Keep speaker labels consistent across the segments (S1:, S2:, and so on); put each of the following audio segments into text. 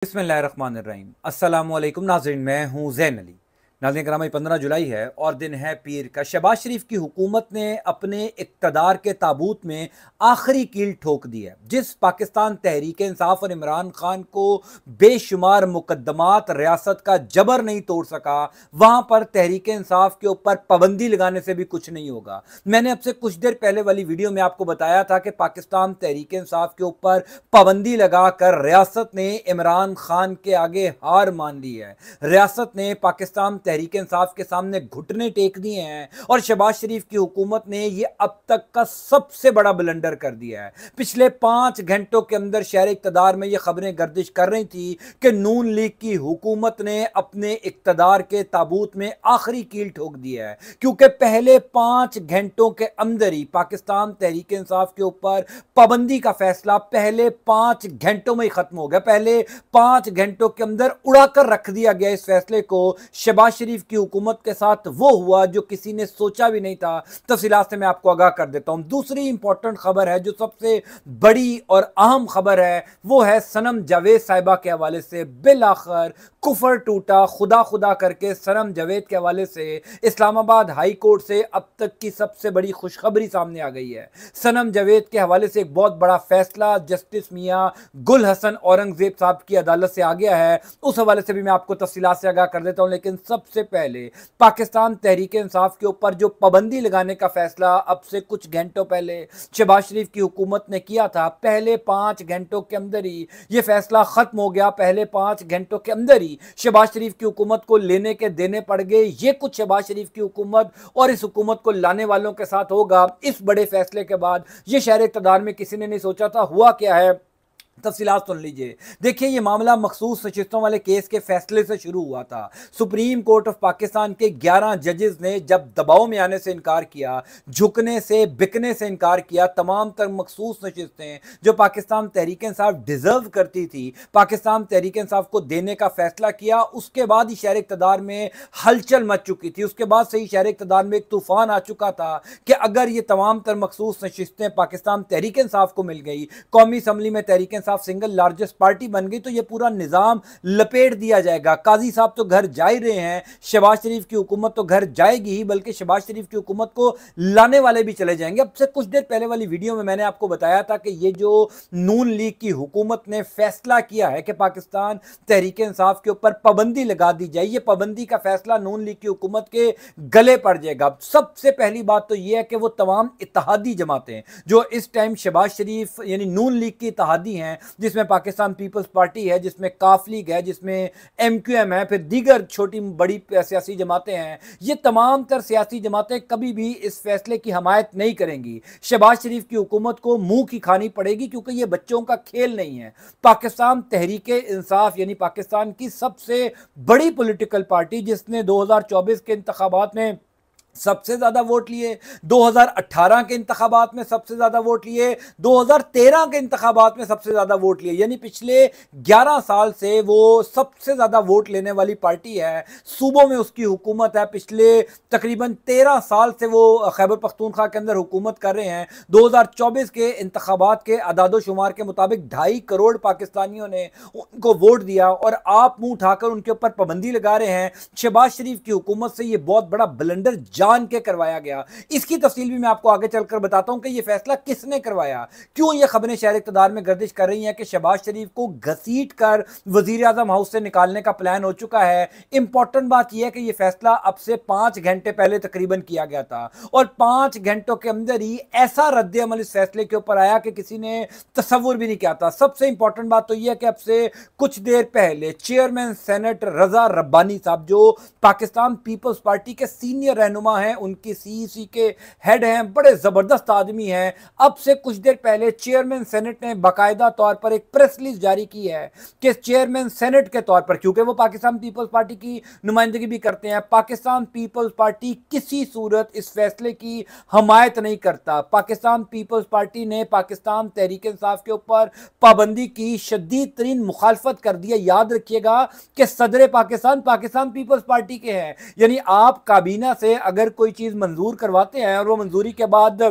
S1: बिस्मिल्लाहिर्रहमानिर्रहीम। अस्सलामुअलैकुम नाज़रीन, मैं हूँ ज़ैन अली। नाज़रीन कराम, 15 जुलाई है और दिन है पीर का। शहबाज शरीफ की हुकूमत ने अपने इक़्तिदार के ताबूत में आखिरी कील ठोक दी है। जिस पाकिस्तान तहरीक इंसाफ और इमरान खान को बेशुमार मुकद्दमात रियासत का जबर नहीं तोड़ सका, वहाँ पर तहरीक इंसाफ के ऊपर पाबंदी लगाने से भी कुछ नहीं होगा। मैंने आपसे कुछ देर पहले वाली वीडियो में आपको बताया था कि पाकिस्तान तहरीक इंसाफ के ऊपर पाबंदी लगाकर रियासत ने इमरान खान के आगे हार मान ली है। रियासत ने पाकिस्तान तहरीक इंसाफ के सामने घुटने टेक दिए हैं और शहबाज शरीफ की हुकूमत ने यह अब तक का सबसे बड़ा ब्लंडर कर दिया है। पिछले 5 घंटों के अंदर शहर इक़्तिदार में यह खबरें गर्दिश कर रही थी कि नून लीग की हुकूमत ने अपने इक़्तिदार के ताबूत में आखिरी कील ठोक दिया है, क्योंकि पहले 5 घंटों के अंदर ही पाकिस्तान तहरीक इंसाफ के ऊपर पाबंदी का फैसला पहले 5 घंटों में ही खत्म हो गया। पहले 5 घंटों के अंदर उड़ाकर रख दिया गया इस फैसले को। शहबाज शरीफ की हुकूमत के साथ वो हुआ जो किसी ने सोचा भी नहीं था। तफसीलात से मैं आपको आगाह कर देता हूं। दूसरी इंपॉर्टेंट खबर है, जो सबसे बड़ी और अहम खबर है, वो है सनम जावेद साहिबा के हवाले से। बिल आखिर कुफर टूटा, खुदा खुदा करके सनम जावेद के हवाले से इस्लामाबाद हाई कोर्ट से अब तक की सबसे बड़ी खुशखबरी सामने आ गई है। सनम जावेद के हवाले से एक बहुत बड़ा फैसला जस्टिस मियां गुल हसन औरंगजेब साहब की अदालत से आ गया है। उस हवाले से भी मैं आपको तफसीलात से आगाह कर देता हूं। लेकिन सबसे पहले पाकिस्तान तहरीक इंसाफ के ऊपर जो पाबंदी लगाने का फैसला अब से कुछ घंटों पहले शहबाज शरीफ की हुकूमत ने किया था, पहले 5 घंटों के अंदर ही यह फैसला खत्म हो गया। पहले 5 घंटों के अंदर ही शहबाज शरीफ की हुकूमत को लेने के देने पड़ गए। ये कुछ शहबाज शरीफ की हुकूमत और इस हुकूमत को लाने वालों के साथ होगा। इस बड़े फैसले के बाद ये शहर इक़्तिदार में किसी ने नहीं सोचा था। हुआ क्या है, तफसीलात सुन लीजिए। देखिए, ये मामला मखसूस नशिस्तों वाले केस के फैसले से शुरू हुआ था। सुप्रीम कोर्ट ऑफ पाकिस्तान के 11 जजेस ने जब दबाव में आने से इनकार किया, झुकने से, बिकने से इनकार किया, तमाम तर मखसूस नशिस्तें जो पाकिस्तान तहरीक इंसाफ डिजर्व करती थी, पाकिस्तान तहरीक इंसाफ को देने का फैसला किया। उसके बाद ही शहर इक़्तिदार में हलचल मच चुकी थी। उसके बाद से ही शहर इक़्तिदार में एक तूफान आ चुका था कि अगर ये तमाम तर मखसूस नशिस्तें पाकिस्तान तहरीक इंसाफ को मिल गई, कौमी असम्बली में Tehreek Insaf single largest party बन गई, तो यह पूरा निजाम लपेट दिया जाएगा। काजी साहब तो घर जा ही रहे हैं, शहबाज शरीफ की हुकूमत तो घर जाएगी ही, बल्कि शहबाज शरीफ की हुकूमत को लाने वाले भी चले जाएंगे। अब से कुछ देर पहले वाली वीडियो में मैंने आपको बताया था कि ये जो नून लीग की हुकूमत ने फैसला किया है कि पाकिस्तान तहरीक इंसाफ के ऊपर पाबंदी लगा दी जाए, यह पाबंदी का फैसला नून लीग की हुकूमत के गले पड़ जाएगा। सबसे पहली बात तो यह है कि वो तमाम इत्तेहादी जमातें जो इस टाइम शहबाज शरीफ यानी नून लीग की इत्तेहादी हैं, जिसमें पाकिस्तान पीपल्स पार्टी है, जिसमें काफ लीग है, जिसमें एमक्यूएम है, फिर दीगर छोटी बड़ी सियासी जमातें हैं, ये तमाम तर सियासी जमातें कभी भी इस फैसले की हमायत नहीं करेंगी। शहबाज शरीफ की हुकूमत को मुंह की खानी पड़ेगी, क्योंकि ये बच्चों का खेल नहीं है। पाकिस्तान तहरीक इंसाफ यानी पाकिस्तान की सबसे बड़ी पॉलिटिकल पार्टी, जिसने 2024 के इंतखाबात में सबसे ज्यादा वोट लिए, 2018 के इंतखाबात में सबसे ज्यादा वोट लिए, 2013 के इंतखाबात में सबसे ज्यादा वोट लिए, यानी पिछले 11 साल से वो सबसे ज्यादा वोट लेने वाली पार्टी है। सूबों में उसकी हुकूमत है। पिछले तकरीबन 13 साल से वो खैबर पख्तूनख्वा के अंदर हुकूमत कर रहे हैं। 2024 के इंतखाबात के अदादो शुमार के मुताबिक 2.5 करोड़ पाकिस्तानियों ने उनको वोट दिया और आप मुंह उठाकर उनके ऊपर पाबंदी लगा रहे हैं। शहबाज शरीफ की हुकूमत से यह बहुत बड़ा ब्लंडर जान के करवाया गया। इसकी तफसील भी मैं आपको आगे चलकर बताता हूं कि यह फैसला किसने करवाया। क्यों यह खबरें शहर इक़्तिदार में गर्दिश कर रही हैं कि शहबाज शरीफ को घसीट कर वजीर आजम हाउस से निकालने का प्लान हो चुका है। इंपॉर्टेंट बात यह है कि यह फैसला अब से 5 घंटे पहले तकरीबन किया गया था और 5 घंटों के अंदर ही ऐसा रद्द अमल इस फैसले के ऊपर आया कि किसी ने तसव्वुर भी नहीं किया था। सबसे इंपॉर्टेंट बात तो यह है कि अब से कुछ देर पहले चेयरमैन सेनेट रजा रब्बानी साहब, जो पाकिस्तान पीपल्स पार्टी के सीनियर रहनुमा हैं, उनकी सीईसी के हेड हैं, बड़े जबरदस्त आदमी हैं, अब से कुछ देर पहले चेयरमैन सेनेट ने बाकायदा तौर पर एक प्रेस रिलीज जारी की है कि चेयरमैन सेनेट के तौर पर, क्योंकि वो पाकिस्तान पीपल्स पार्टी की नुमाइंदगी भी करते हैं, पाकिस्तान पीपल्स पार्टी किसी सूरत इस फैसले की हमायत नहीं करता। पाकिस्तान पीपल्स पार्टी ने पाकिस्तान तहरीक इंसाफ के ऊपर पाबंदी की शदीद तरीन मुखालफत कर दी है। याद रखिएगा कि सदर पाकिस्तान पाकिस्तान पीपल्स पार्टी के हैं, यानी आप काबीना से अगर कोई चीज मंजूर करवाते हैं और वो मंजूरी के बाद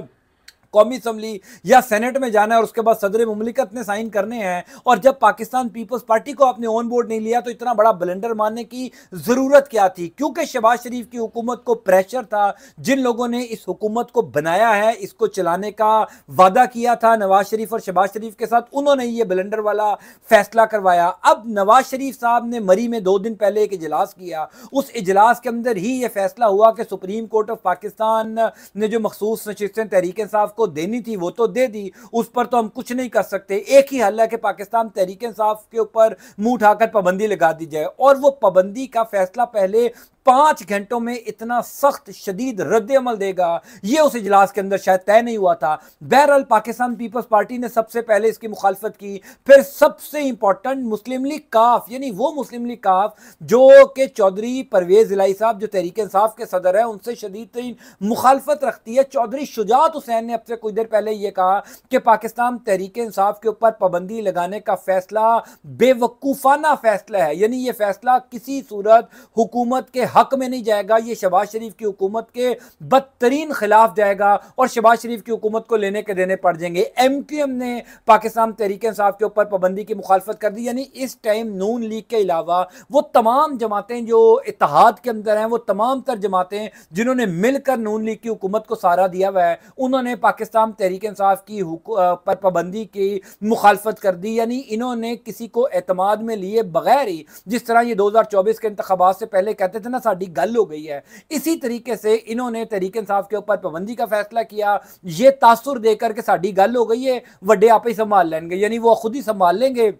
S1: कौमी असम्बली या सेनेट में जाना है और उसके बाद सदर मुमलिकत ने साइन करने हैं, और जब पाकिस्तान पीपल्स पार्टी को अपने ऑन बोर्ड नहीं लिया तो इतना बड़ा ब्लेंडर मारने की जरूरत क्या थी? क्योंकि शहबाज शरीफ की हुकूमत को प्रेशर था, जिन लोगों ने इस हुकूमत को बनाया है, इसको चलाने का वादा किया था नवाज शरीफ और शहबाज शरीफ के साथ, उन्होंने ये ब्लेंडर वाला फैसला करवाया। अब नवाज शरीफ साहब ने मरी में 2 दिन पहले एक इजलास किया, उस इजलास के अंदर ही यह फैसला हुआ कि सुप्रीम कोर्ट ऑफ पाकिस्तान ने जो मखसूस नशिस्तें तहरीक इंसाफ को देनी थी वो तो दे दी, उस पर तो हम कुछ नहीं कर सकते। एक ही हल है कि पाकिस्तान तहरीक इंसाफ के ऊपर मुंह उठाकर पाबंदी लगा दी जाए, और वो पाबंदी का फैसला पहले 5 घंटों में इतना सख्त शदीद रद्द अमल देगा, यह उस इजलास के अंदर शायद तय नहीं हुआ था। बहरहाल पाकिस्तान पीपल्स पार्टी ने सबसे पहले इसकी मुखालफत की, फिर सबसे इंपॉर्टेंट मुस्लिम लीग काफ, यानी वो मुस्लिम लीग काफ जो कि चौधरी परवेज इलाही साहब जो तहरीक इंसाफ के सदर है उनसे शदीद तरीन मुखालफत रखती है। चौधरी शुजात हुसैन ने अब से कुछ देर पहले यह कहा कि पाकिस्तान तहरीक इंसाफ के ऊपर पाबंदी लगाने का फैसला बेवकूफाना फैसला है, यानी यह फैसला किसी सूरत हुकूमत के हक में नहीं जाएगा, ये शहबाज शरीफ की हुकूमत के बदतरीन खिलाफ जाएगा और शहबाज शरीफ की हुकूमत को लेने के देने पड़ जाएंगे। एमक्यूएम ने पाकिस्तान तहरीक इंसाफ के ऊपर पाबंदी की मुखालफत कर दी, यानी इस टाइम नून लीग के अलावा वो तमाम जमातें जो इत्तेहाद के अंदर हैं, वो तमाम तर जमातें जिन्होंने मिलकर नून लीग की हुकूमत को सहारा दिया हुआ है, उन्होंने पाकिस्तान तहरीक इंसाफ की पर पाबंदी की मुखालफत कर दी। यानी इन्होंने किसी को एतमाद में लिए बगैर ही, जिस तरह ये 2024 के इंतखाबात से पहले कहते थे ना साडी गल हो गई है, इसी तरीके से इन्होंने तहरीक इंसाफ के ऊपर पाबंदी का फैसला किया, ये तासुर देकर के साडी गल हो गई है, वड्डे आप ही संभाल लेंगे, यानी वो खुद ही संभाल लेंगे।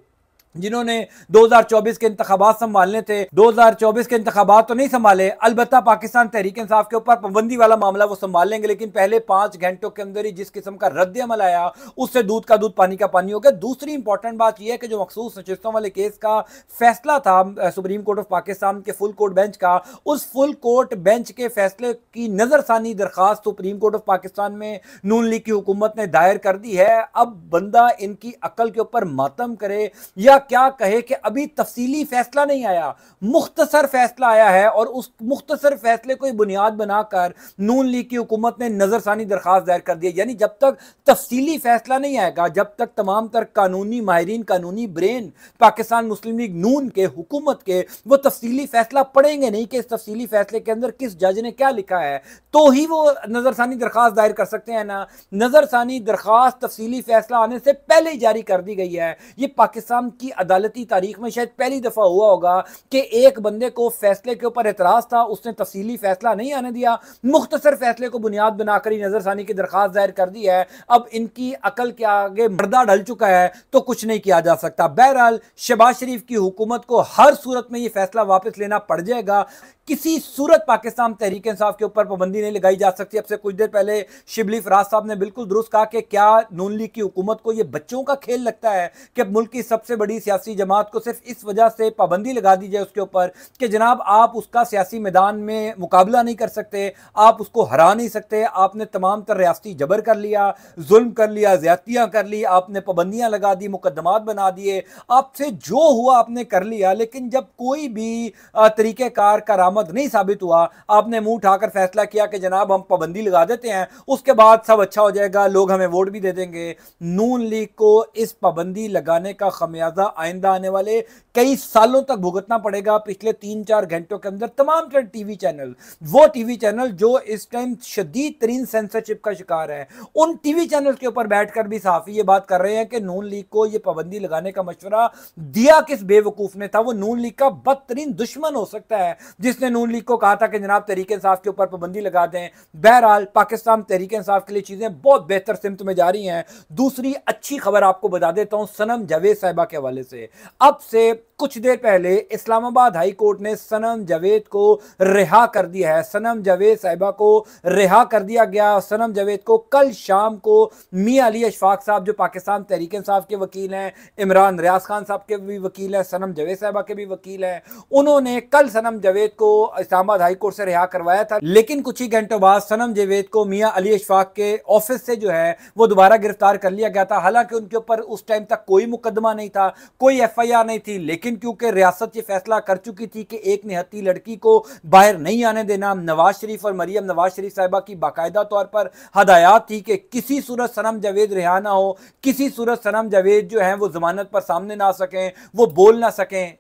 S1: जिन्होंने 2024 के इंतखाबात संभालने थे, 2024 के इंतखाबात तो नहीं संभाले, अलबत्ता पाकिस्तान तहरीक इंसाफ के ऊपर पाबंदी वाला मामला वो संभाल लेंगे, लेकिन पहले 5 घंटों के अंदर ही जिस किस्म का रद्द अमल आया उससे दूध का दूध पानी का पानी हो गया। दूसरी इंपॉर्टेंट बात यह है कि जो मखसूस नशिस्तों वाले केस का फैसला था सुप्रीम कोर्ट ऑफ पाकिस्तान के फुल कोर्ट बेंच का, उस फुल कोर्ट बेंच के फैसले की नजरसानी दरखास्त सुप्रीम कोर्ट ऑफ पाकिस्तान में नून लीग की हुकूमत ने दायर कर दी है। अब बंदा इनकी अकल के ऊपर मातम करे या क्या कहे कि अभी तफसीली फैसला नहीं आया, मुख्तसर फैसला आया है, और उस मुख्तसर फैसले को बुनियाद बनाकर नून लीग की हुकूमत ने नजरसानी दरखास्त दायर कर दी। यानी जब तक तफसीली फैसला नहीं आएगा, जब तक तमाम तर कानूनी माहिरीन, कानूनी ब्रेन पाकिस्तान मुस्लिम लीग नून के हुकूमत के वो तफसीली फैसला पढ़ेंगे नहीं कि इस तफसीली फैसले के अंदर किस जज ने क्या लिखा है, तो ही वो नजरसानी दरखास्त दायर कर सकते हैं ना। नजरसानी दरखास्त तफसीली फैसला आने से पहले ही जारी कर दी गई है। ये पाकिस्तान की अदालती तारीख में शायद पहली दफा हुआ होगा कि एक बंदे को फैसले के ऊपर एतराज था, उसने तफसीली फैसला नहीं आने दिया, मुख्तसर फैसले को बुनियाद बनाकर ही नजरसानी की दरखास्त दायर कर दी है। अब इनकी अकल के आगे पर्दा ढल चुका है तो कुछ नहीं किया जा सकता। बहरहाल शहबाज शरीफ की हुकूमत को हर सूरत में यह फैसला वापस लेना पड़ जाएगा, किसी सूरत पाकिस्तान तहरीक इंसाफ के ऊपर पाबंदी नहीं लगाई जा सकती। अब से कुछ देर पहले शिबली फराज साहब ने बिल्कुल दुरुस्त कहा कि क्या नून लीग की हुकूमत को यह बच्चों का खेल लगता है कि मुल्क की सबसे बड़ी सियासी जमात को सिर्फ इस वजह से पाबंदी लगा दी जाए उसके ऊपर कि जनाब आप उसका सियासी मैदान में मुकाबला नहीं कर सकते, आप उसको हरा नहीं सकते, आपने तमाम तर रियासती जबर कर लिया, जुल्म कर लिया, ज्यादतियां कर ली, आपने पाबंदियां लगा दी, मुकदमात बना दिए, आपसे जो हुआ आपने कर लिया, लेकिन जब कोई भी तरीक़ेकार करामत नहीं साबित हुआ, आपने मुंह उठाकर फैसला किया कि जनाब हम पाबंदी लगा देते हैं, उसके बाद सब अच्छा हो जाएगा, लोग हमें वोट भी दे देंगे। नून लीग को इस पाबंदी लगाने का खमियाजा आइंदा आने वाले कई सालों तक भुगतना पड़ेगा। पिछले 3-4 घंटों के अंदर तमाम टीवी चैनल, वो टीवी चैनल जो इस टाइम शदीद तरीन सेंसरशिप का शिकार है, उन टीवी चैनल के ऊपर बैठकर भी सहाफी ये बात कर रहे हैं कि नून लीग को ये पाबंदी लगाने का मशवरा दिया किस बेवकूफ ने था। वो नून लीग का बदतरीन दुश्मन हो सकता है जिसने नून लीग को कहा था कि जनाब तहरीक इंसाफ के ऊपर पाबंदी लगा दें। बहरहाल पाकिस्तान तहरीक इंसाफ के लिए चीजें बहुत बेहतर सिमत में जा रही हैं। दूसरी अच्छी खबर आपको बता देता हूं सनम जावेद साहिबा के हवाले से। अब से कुछ देर पहले इस्लामाबाद हाई कोर्ट ने सनम जावेद को रिहा कर दिया है। सनम जावेद साहिबा को रिहा कर दिया गया। सनम जावेद को कल शाम को मियां अली अशफाक साहब जो पाकिस्तान तहरीक इंसाफ के वकील हैं, इमरान रियाज खान साहब के भी वकील हैं, सनम जावेद साहिबा के भी वकील हैं, उन्होंने कल सनम जावेद को इस्लामाबाद हाई कोर्ट से रिहा करवाया था। लेकिन कुछ ही घंटों बाद सनम जावेद को मियां अली अशफाक के ऑफिस से जो है वो दोबारा गिरफ्तार कर लिया गया था। हालांकि उनके ऊपर उस टाइम तक कोई मुकदमा नहीं था, कोई FIR नहीं थी, लेकिन लेकिन क्योंकि रियासत ये फैसला कर चुकी थी कि एक निहत्ती लड़की को बाहर नहीं आने देना, नवाज शरीफ और मरियम नवाज शरीफ साहिबा की बाकायदा तौर पर हदायत थी कि किसी सूरत सनम जावेद रिहा ना हो, किसी सूरत सनम जावेद जो है वो जमानत पर सामने ना आ सकें, वो बोल ना सकें।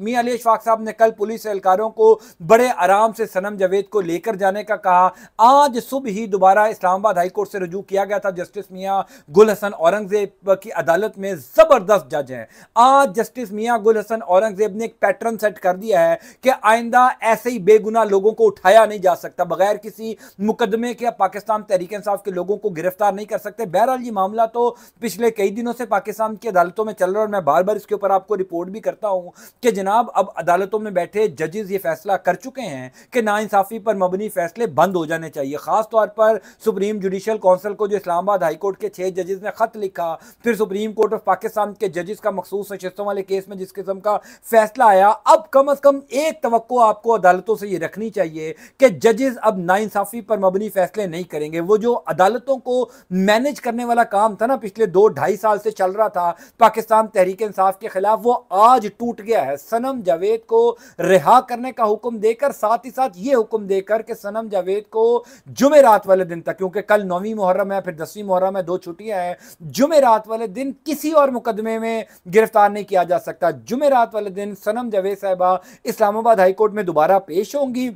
S1: मियां अली अशफाक साहब ने कल पुलिस एहलकारों को बड़े आराम से सनम जावेद को लेकर जाने का कहा। आज सुबह ही दोबारा इस्लामाबाद हाई कोर्ट से रुजू किया गया था। जस्टिस मियां गुल हसन औरंगजेब की अदालत में जबरदस्त जज हैं। आज जस्टिस मियां गुल हसन औरंगजेब ने एक पैटर्न सेट कर दिया है कि आइंदा ऐसे ही बेगुनाह लोगों को उठाया नहीं जा सकता, बगैर किसी मुकदमे के पाकिस्तान तहरीक इंसाफ के लोगों को गिरफ्तार नहीं कर सकते। बहरहाल ये मामला तो पिछले कई दिनों से पाकिस्तान की अदालतों में चल रहा है और मैं बार बार इसके ऊपर आपको रिपोर्ट भी करता हूं कि जनाब अब अदालतों में बैठे जजेस ये फैसला कर चुके हैं कि नाइंसाफी पर मबनी फैसले बंद हो जाने चाहिए। खास तौर पर सुप्रीम जुडिशल काउंसिल को जो इस्लामाबाद हाई कोर्ट के 6 जजेस ने खत लिखा, फिर सुप्रीम कोर्ट ऑफ पाकिस्तान के जजेस का मखसूस नशिस्तों वाले केस में जिस किस्म का फैसला आया, अब कम से कम एक तवक्को आपको अदालतों से ये रखनी चाहिए कि जजेस अब नाइंसाफी पर मबनी फैसले नहीं करेंगे। वो जो अदालतों को मैनेज करने वाला काम था ना, पिछले 2-2.5 साल से चल रहा था पाकिस्तान तहरीक इंसाफ के खिलाफ, वो आज टूट गया है। सनम जावेद को रिहा करने का हुक्म देकर, साथ ही साथ ये हुक्म देकर कि सनम जावेद को जुमेरात वाले दिन तक, क्योंकि कल 9वीं मुहर्रम है, फिर 10वीं मुहर्रम है, 2 छुट्टियां हैं, जुमेरात वाले दिन किसी और मुकदमे में गिरफ्तार नहीं किया जा सकता। जुमेरात वाले दिन सनम जावेद साहिबा इस्लामाबाद हाई कोर्ट में दोबारा पेश होंगी।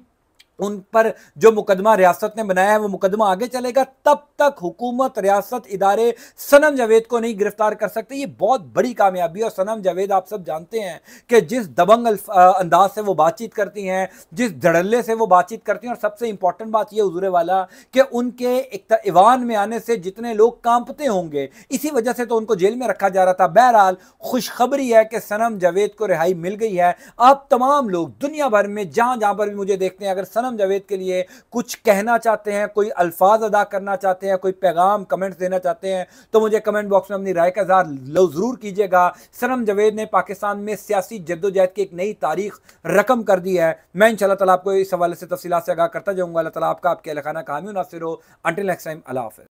S1: उन पर जो मुकदमा रियासत ने बनाया है वो मुकदमा आगे चलेगा। तब तक हुकूमत, रियासत, इदारे सनम जावेद को नहीं गिरफ्तार कर सकते। ये बहुत बड़ी कामयाबी है। और सनम जावेद आप सब जानते हैं कि जिस दबंग अंदाज से वो बातचीत करती हैं, जिस धड़ल्ले से वो बातचीत करती हैं, और सबसे इंपॉर्टेंट बात ये हुजूर वाला कि उनके ईवान में आने से जितने लोग कांपते होंगे, इसी वजह से तो उनको जेल में रखा जा रहा था। बहरहाल खुशखबरी है कि सनम जावेद को रिहाई मिल गई है। आप तमाम लोग दुनिया भर में जहां जहां पर भी मुझे देखते हैं, अगर सनम जावेद के लिए कुछ कहना चाहते हैं, कोई अल्फाज अदा करना चाहते हैं, कोई पैगाम कमेंट्स देना चाहते हैं, तो मुझे कमेंट बॉक्स में अपनी राय का इज़हार जरूर कीजिएगा। सनम जावेद ने पाकिस्तान में सियासी जद्दोजहद की एक नई तारीख रकम कर दी है। मैं इंशाल्लाह ताला आपको इस हवाले से तफसीलात से आगाह करता जाऊंगा। अल्लाह ताला आपका, आपके अहल खाना का हामी नासिर हो। अंटिल नेक्स्ट टाइम, अल्लाह हाफ़िज़।